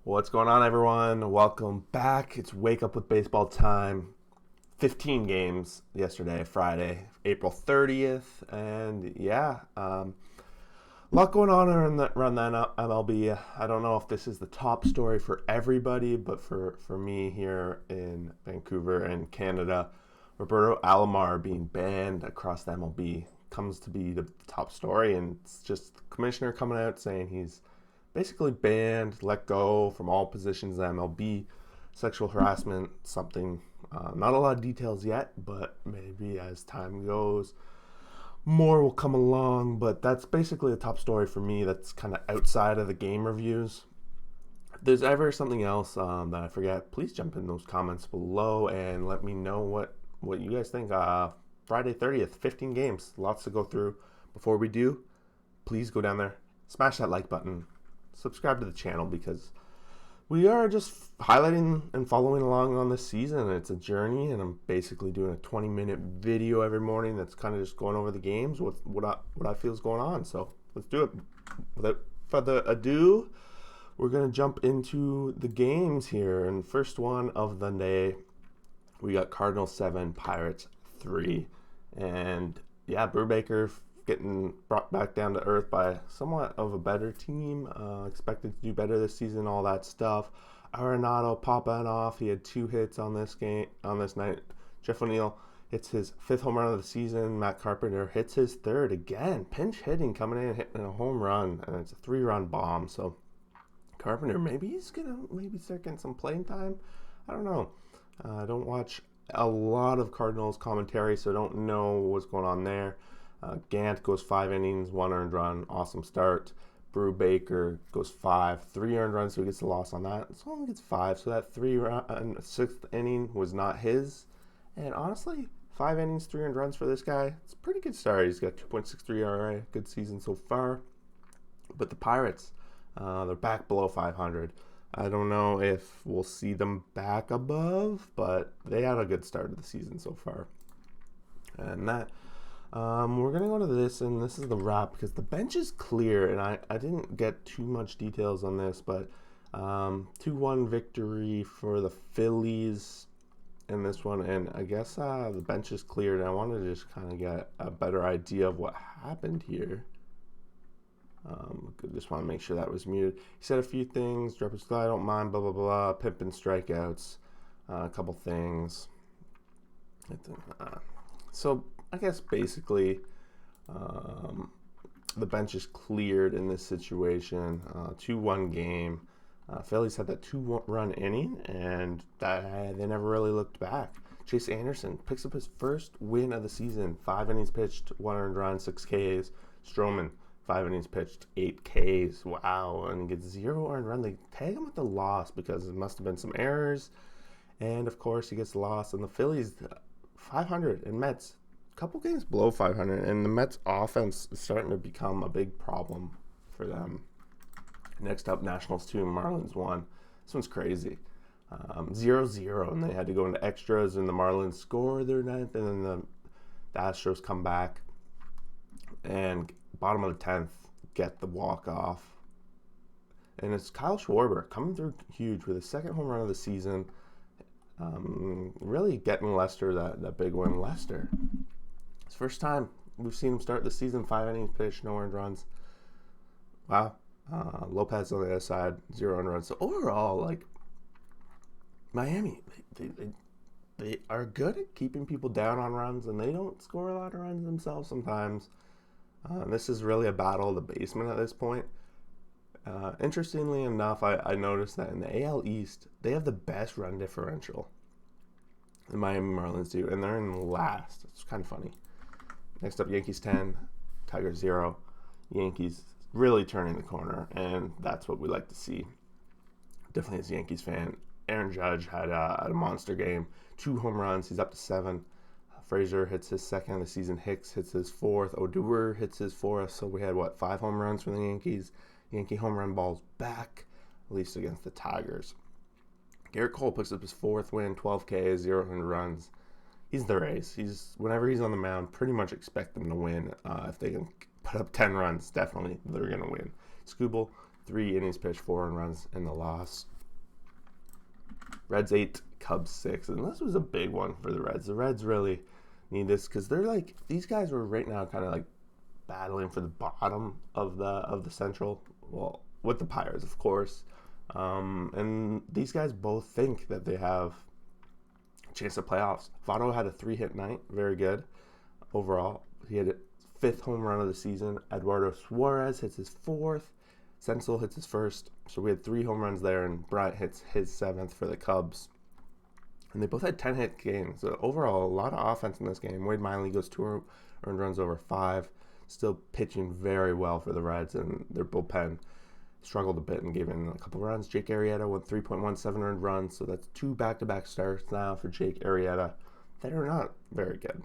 What's going on, everyone? Welcome back. It's Wake Up with Baseball time. 15 games yesterday, Friday, April 30th. And a lot going on around that MLB. I don't know if this is the top story for everybody, but for me here in Vancouver and Canada, Roberto Alomar being banned across the MLB comes to be the top story. And it's just the commissioner coming out saying he's basically banned, let go from all positions in MLB. Sexual harassment, something, not a lot of details yet, but maybe as time goes, more will come along. But that's basically the top story for me that's kind of outside of the game reviews. If there's ever something else that I forget, please jump in those comments below and let me know what you guys think. Friday 30th, 15 games, lots to go through. Before we do, please go down there, smash that like button, subscribe to the channel, because we are just highlighting and following along on this season. It's a journey, and I'm basically doing a 20-minute video every morning that's kind of just going over the games, what I feel is going on. So let's do it. Without further ado, we're going to jump into the games here. And first one of the day, we got Cardinals 7, Pirates 3. And yeah, Brubaker getting brought back down to earth by somewhat of a better team, expected to do better this season, all that stuff. Arenado popping off. He had 2 hits on this night. Jeff O'Neill hits his 5th home run of the season. Matt Carpenter hits his 3rd again. Pinch hitting, coming in and hitting a home run, and it's a 3-run bomb. So Carpenter, maybe he's gonna start getting some playing time. I don't know. I don't watch a lot of Cardinals commentary, so I don't know what's going on there. Gant goes 5 innings, 1 earned run, awesome start. Brubaker goes 5, 3 earned runs, so he gets the loss on that. So only gets 5, so that 6th inning was not his. And honestly, 5 innings, 3 earned runs for this guy, it's a pretty good start. He's got 2.63 ERA, good season so far. But the Pirates, they're back below 500. I don't know if we'll see them back above, but they had a good start of the season so far. And that... we're going to go to this, and this is the wrap, because the bench is clear, and I didn't get too much details on this, but 2-1 victory for the Phillies in this one, and I guess the bench is cleared, and I wanted to just kind of get a better idea of what happened here. Just want to make sure that was muted. He said a few things, drop his fly, I don't mind, blah, blah, blah, pimping strikeouts, a couple things. So I guess basically the bench is cleared in this situation. 2-1 game. Phillies had that 2-run inning, and they never really looked back. Chase Anderson picks up his first win of the season. 5 innings pitched, 1 earned run, 6 Ks. Stroman, 5 innings pitched, 8 Ks. Wow, and gets 0 earned run. They tag him with the loss because it must have been some errors. And, of course, he gets the loss. And the Phillies, 500, and Mets, couple games below 500, and the Mets offense is starting to become a big problem for them. Next up, Nationals 2, Marlins 1. This one's crazy. 0-0, and they had to go into extras, and the Marlins score their 9th, and then the Astros come back, and bottom of the 10th, get the walk-off. And it's Kyle Schwarber coming through huge with his 2nd home run of the season, really getting Lester that big win. Lester, it's the first time we've seen him start the season, 5 innings pitched, no earned runs. Wow. Lopez on the other side, 0 earned runs. So overall, like, Miami, they are good at keeping people down on runs, and they don't score a lot of runs themselves sometimes. This is really a battle of the basement at this point. Interestingly enough, I noticed that in the AL East, they have the best run differential. The Miami Marlins do, and they're in last. It's kind of funny. Next up, Yankees 10, Tigers 0. Yankees really turning the corner, and that's what we like to see. Definitely as a Yankees fan. Aaron Judge had a monster game. 2 home runs. He's up to 7. Frazier hits his 2nd of the season. Hicks hits his 4th. Odor hits his 4th. So we had, 5 home runs from the Yankees. Yankee home run balls back, at least against the Tigers. Garrett Cole picks up his 4th win, 12 Ks, 0 earned runs. He's the Rays. Whenever he's on the mound, pretty much expect them to win. If they can put up 10 runs, definitely they're going to win. Skubal, 3 innings pitched, 4 earned runs in the loss. Reds 8, Cubs 6. And this was a big one for the Reds. The Reds really need this because they're like, these guys were right now kind of like battling for the bottom of the Central. Well, with the Pirates, of course. And these guys both think that they have a chance at playoffs. Votto had a 3-hit night. Very good overall. He had a 5th home run of the season. Eduardo Suarez hits his 4th. Senzel hits his 1st. So we had 3 home runs there, and Bryant hits his 7th for the Cubs. And they both had 10-hit games. So overall, a lot of offense in this game. Wade Miley goes 2 earned runs over 5. Still pitching very well for the Reds, and their bullpen struggled a bit and gave in a couple runs. Jake Arrieta with 3.17 earned runs, so that's 2 back-to-back starts now for Jake Arrieta that are not very good.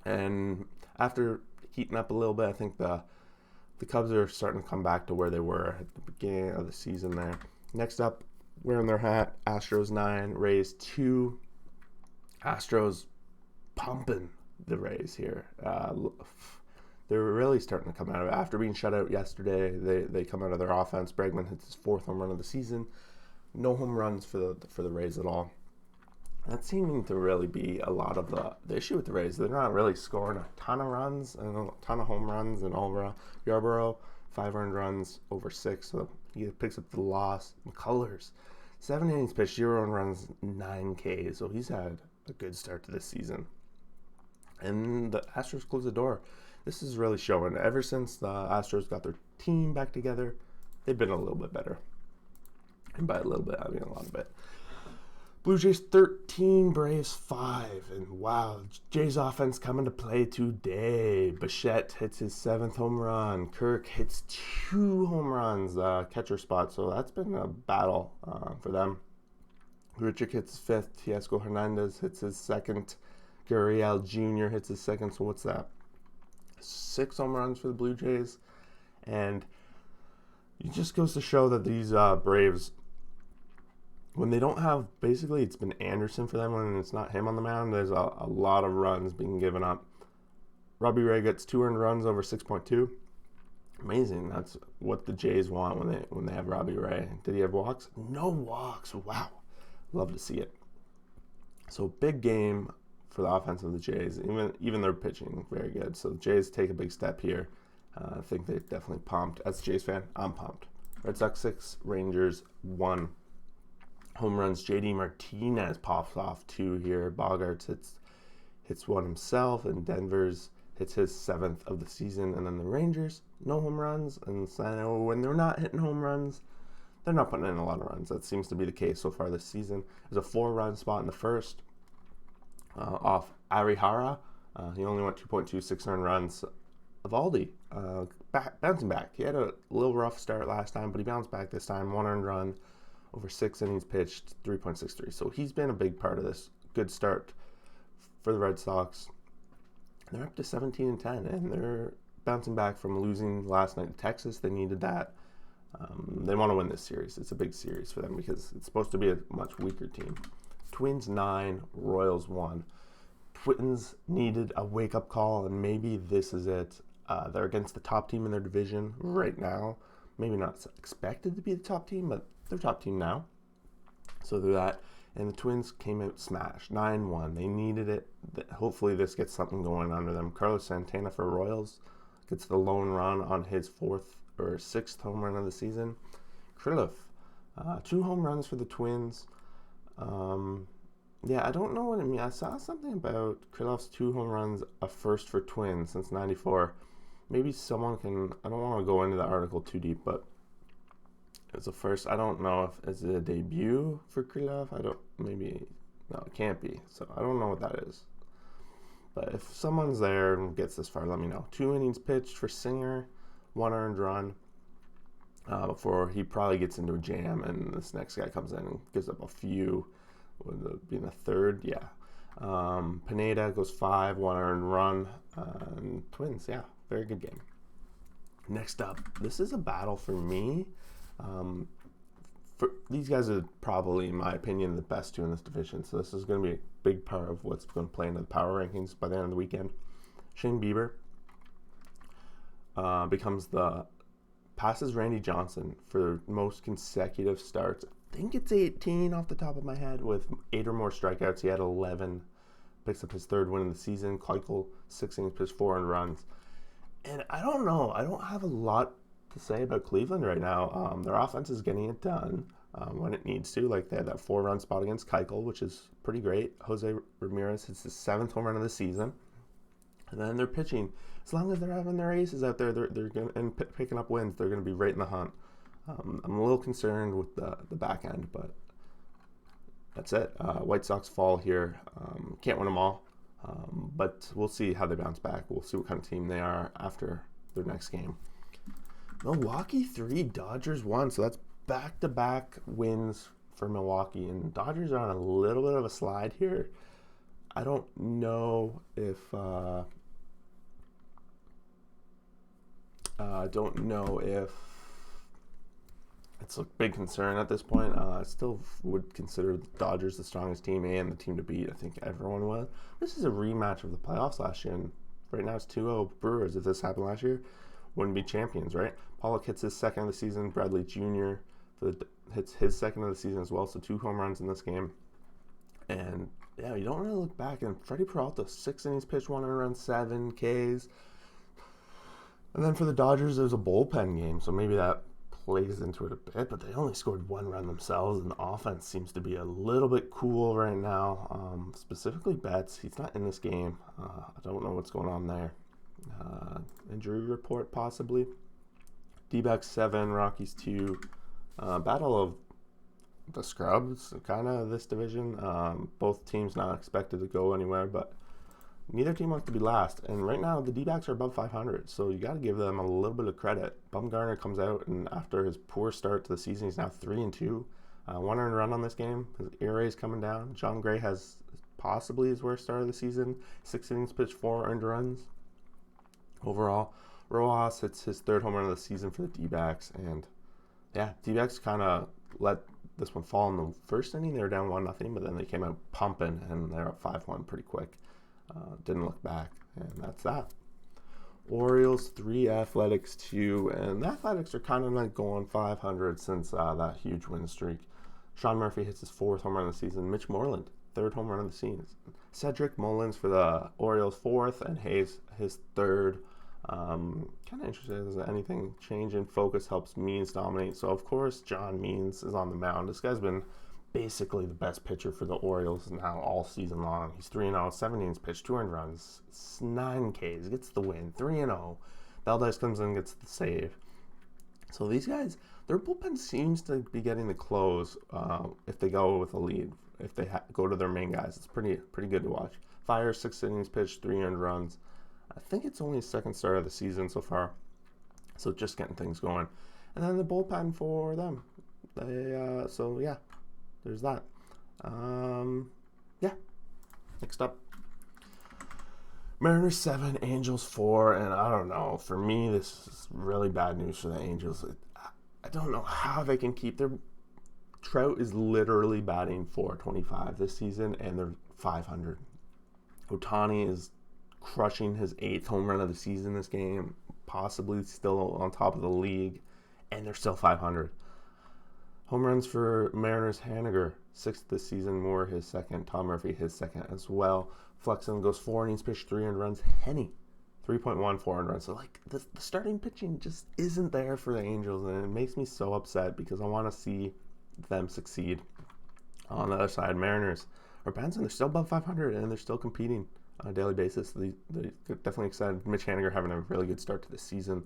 And after heating up a little bit, I think the Cubs are starting to come back to where they were at the beginning of the season there. Next up, wearing their hat, Astros 9, Rays 2. Astros pumping the Rays here. They're really starting to come out of it. After being shut out yesterday, they come out of their offense. Bregman hits his 4th home run of the season. No home runs for the Rays at all. That's seeming to really be a lot of the issue with the Rays. They're not really scoring a ton of runs and a ton of home runs. And Yarborough, 5 earned runs over 6, so he picks up the loss. McCullers, 7 innings pitched, 0 earned runs, 9 Ks. So he's had a good start to this season. And the Astros close the door. This is really showing. Ever since the Astros got their team back together, they've been a little bit better. And by a little bit, I mean a lot of it. Blue Jays 13, Braves 5. And wow, Jays offense coming to play today. Bichette hits his 7th home run. Kirk hits 2 home runs, catcher spot. So that's been a battle for them. Grichuk hits his 5th. Tiesco Hernandez hits his 2nd. Gurriel Jr. hits his 2nd. So what's that? 6 home runs for the Blue Jays. And it just goes to show that these Braves, when they don't have, basically it's been Anderson for them when it's not him on the mound, there's a lot of runs being given up. Robbie Ray gets 2 earned runs over 6.2. Amazing. That's what the Jays want when they have Robbie Ray. Did he have walks? No walks. Wow. Love to see it. So big game for the offense of the Jays. Even their pitching, very good. So the Jays take a big step here. I think they're definitely pumped. As a Jays fan, I'm pumped. Red Sox 6, Rangers 1. Home runs, J.D. Martinez pops off 2 here. Bogaerts hits 1 himself, and Denver's hits his 7th of the season. And then the Rangers, no home runs. And so when they're not hitting home runs, they're not putting in a lot of runs. That seems to be the case so far this season. There's a 4-run spot in the first off Arihara. He only went 2.26 earned runs. Evaldi, bouncing back. He had a little rough start last time, but he bounced back this time. 1 earned run over 6 innings pitched, 3.63. So he's been a big part of this good start for the Red Sox. They're up to 17-10, and they're bouncing back from losing last night to Texas. They needed that. They want to win this series. It's a big series for them because it's supposed to be a much weaker team. Twins 9, Royals 1. Twins needed a wake-up call, and maybe this is it. They're against the top team in their division right now. Maybe not expected to be the top team, but they're top team now. So they're that. And the Twins came out smashed, 9-1. They needed it. Hopefully this gets something going under them. Carlos Santana for Royals gets the lone run on his 4th or 6th home run of the season. Krylov, 2 home runs for the Twins. Yeah, I don't know what it means. I saw something about Krylov's 2 home runs, a first for Twins since '94. Maybe someone can. I don't want to go into the article too deep, but it's a first. I don't know if it's a debut for Krylov. No, it can't be. So I don't know what that is. But if someone's there and gets this far, let me know. 2 innings pitched for Singer, 1 earned run. Before he probably gets into a jam, and this next guy comes in and gives up a few. Would it be in the 3rd? Yeah. Pineda goes 5, 1 earned run. And Twins, yeah, very good game. Next up, this is a battle for me. These guys are probably, in my opinion, the best 2 in this division. So this is going to be a big part of what's going to play into the power rankings by the end of the weekend. Shane Bieber becomes the passes Randy Johnson for most consecutive starts. I think it's 18 off the top of my head, with 8 or more strikeouts. He had 11. Picks up his 3rd win of the season. Keuchel, 6 innings pitched, 4 earned runs. And I don't know. I don't have a lot to say about Cleveland right now. Their offense is getting it done when it needs to. Like, they had that 4-run spot against Keuchel, which is pretty great. Jose Ramirez hits his 7th home run of the season. And then they're pitching. As long as they're having their aces out there, they're going and picking up wins. They're going to be right in the hunt. I'm a little concerned with the back end, but that's it. White Sox fall here. Can't win them all, but we'll see how they bounce back. We'll see what kind of team they are after their next game. Milwaukee 3, Dodgers 1. So that's back-to-back wins for Milwaukee, and Dodgers are on a little bit of a slide here. I don't know if it's a big concern at this point. I still would consider the Dodgers the strongest team and the team to beat. I think everyone would. This is a rematch of the playoffs last year, and right now it's 2-0 Brewers. If this happened last year, wouldn't be champions, right? Pollock hits his 2nd of the season. Bradley Jr. hits his 2nd of the season as well, so 2 home runs in this game. And yeah, you don't really look back. And Freddie Peralta, 6 innings pitched, 1 run, 7 Ks. And then for the Dodgers, there's a bullpen game, so maybe that plays into it a bit, but they only scored 1 run themselves, and the offense seems to be a little bit cool right now. Specifically Betts, he's not in this game. I don't know what's going on there. Injury report possibly. D-backs 7, Rockies 2. Battle of the scrubs, kind of, this division. Both teams not expected to go anywhere, but neither team wants to be last. And right now, the D-backs are above 500, so you got to give them a little bit of credit. Bumgarner comes out, and after his poor start to the season, he's now 3-2. 1 earned run on this game. His ERA is coming down. John Gray has possibly his worst start of the season. 6 innings pitched, 4 earned runs. Overall, Rojas hits his 3rd home run of the season for the D-backs. And yeah, D-backs kind of let this one fall in the first inning. They were down 1-0, but then they came out pumping, and they're up 5-1 pretty quick. Didn't look back, and that's that. Orioles 3, Athletics 2, and the Athletics are kind of like going 500 since that huge win streak. Sean Murphy hits his 4th home run of the season. Mitch Moreland, 3rd home run of the season. Cedric Mullins for the Orioles 4th, and Hayes his 3rd. Kind of interested, does anything change in focus helps Means dominate? So of course John Means is on the mound. This guy's been basically the best pitcher for the Orioles now all season long. He's 3-0, 7 innings pitched, 2 earned runs, 9 Ks, gets the win, 3-0. Valdez comes in and gets the save. So these guys, their bullpen seems to be getting the close if they go with a lead. If they go to their main guys, it's pretty good to watch. Fire, 6 innings pitched, 3 earned runs. I think it's only his 2nd start of the season so far, so just getting things going. And then the bullpen for them. So yeah, there's that. Yeah. Next up, Mariners 7, Angels 4, and I don't know. For me, this is really bad news for the Angels. I don't know how they can keep their... Trout is literally batting .425 this season, and they're 500. Ohtani is crushing his 8th home run of the season this game, possibly still on top of the league, and they're still 500. Home runs for Mariners, Haniger, 6th this season, Moore his 2nd, Tom Murphy his 2nd as well. Flexen goes 4 innings pitched, 3 earned runs. Henny, 3.1, 4 earned runs. So like the starting pitching just isn't there for the Angels, and it makes me so upset because I want to see them succeed. On the other side, Mariners are bouncing. They're still above 500, and they're still competing on a daily basis. They're definitely excited. Mitch Haniger having a really good start to the season.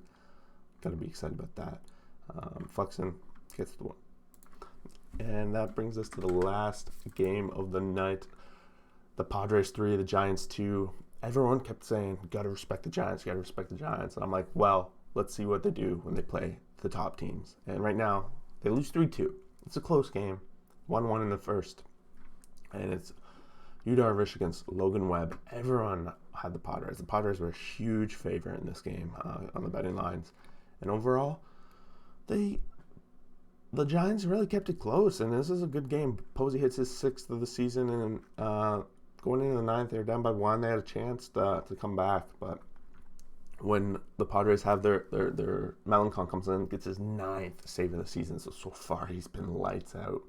Got to be excited about that. Flexen gets the one. And that brings us to the last game of the night. The Padres 3, the Giants 2. Everyone kept saying, got to respect the Giants, got to respect the Giants. And I'm like, well, let's see what they do when they play the top teams. And right now, they lose 3-2. It's a close game. 1-1 in the first. And it's Yu Darvish against Logan Webb. Everyone had the Padres. The Padres were a huge favorite in this game on the betting lines. And overall, the Giants really kept it close, and this is a good game. Posey hits his 6th of the season, and going into the 9th, they were down by 1. They had a chance to come back, but when the Padres have their Melancon comes in, gets his 9th save of the season. So far he's been lights out.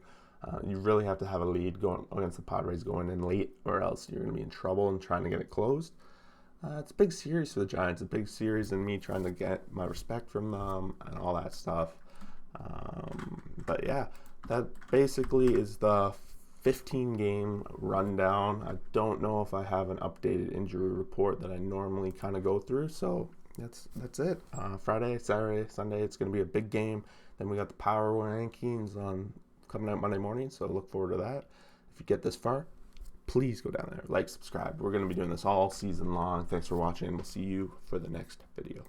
You really have to have a lead going against the Padres going in late, or else you're going to be in trouble and trying to get it closed. It's a big series for the Giants, a big series, and me trying to get my respect from them and all that stuff. But yeah, that basically is the 15-game rundown. I don't know if I have an updated injury report that I normally kind of go through, so that's it. Friday, Saturday, Sunday, it's going to be a big game. Then we got the Power Rankings on coming out Monday morning, so look forward to that. If you get this far, please go down there, like, subscribe. We're going to be doing this all season long. Thanks for watching. We'll see you for the next video.